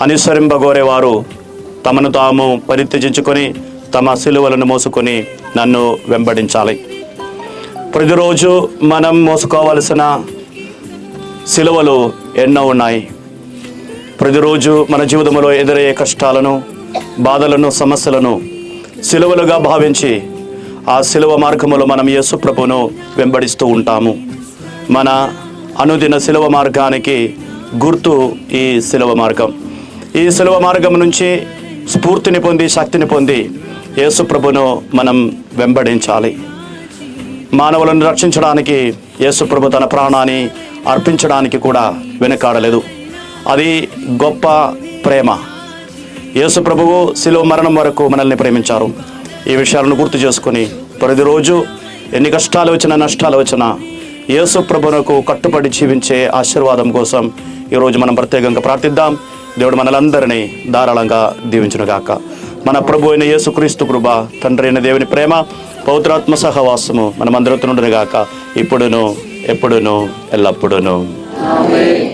అనుసరింపగోరేవారు తమను తాము పరిత్యజించుకొని తమ సిలువలను మోసుకొని నన్ను వెంబడించాలి. ప్రతిరోజు మనం మోసుకోవాల్సిన సిలువలు ఎన్నో ఉన్నాయి. ప్రతిరోజు మన జీవితంలో ఎదురయ్యే కష్టాలను, బాధలను, సమస్యలను సిలువలుగా భావించి ఆ సిలువ మార్గములో మనం యేసు ప్రభువును వెంబడిస్తూ ఉంటాము. మన అనుదిన సిలువ మార్గానికి గుర్తు ఈ సిలువ మార్గం. ఈ సిలువ మార్గం నుంచి స్ఫూర్తిని పొంది, శక్తిని పొంది యేసు ప్రభువును మనం వెంబడించాలి. మానవులను రక్షించడానికి యేసు ప్రభు తన ప్రాణాన్ని అర్పించడానికి కూడా వెనుకాడలేదు. అది గొప్ప ప్రేమ. యేసు ప్రభువు శిలువ మరణం వరకు మనల్ని ప్రేమించారు. ఈ విషయాలను గుర్తు చేసుకుని ప్రతిరోజు ఎన్ని కష్టాలు వచ్చినా, నష్టాలు వచ్చినా యేసు ప్రభువునకు కట్టుబడి జీవించే ఆశీర్వాదం కోసం ఈరోజు మనం ప్రత్యేకంగా ప్రార్థిద్దాం. దేవుడు మనలందరినీ ధారాళంగా దీవించునుగాక. మన ప్రభు అయిన యేసుక్రీస్తు కృప, తండ్రి అయిన దేవుని ప్రేమ, పవిత్రాత్మ సహవాసము మనమందరితో ఉండునుగాక, ఇప్పుడును ఎప్పుడును ఎల్లప్పుడూను.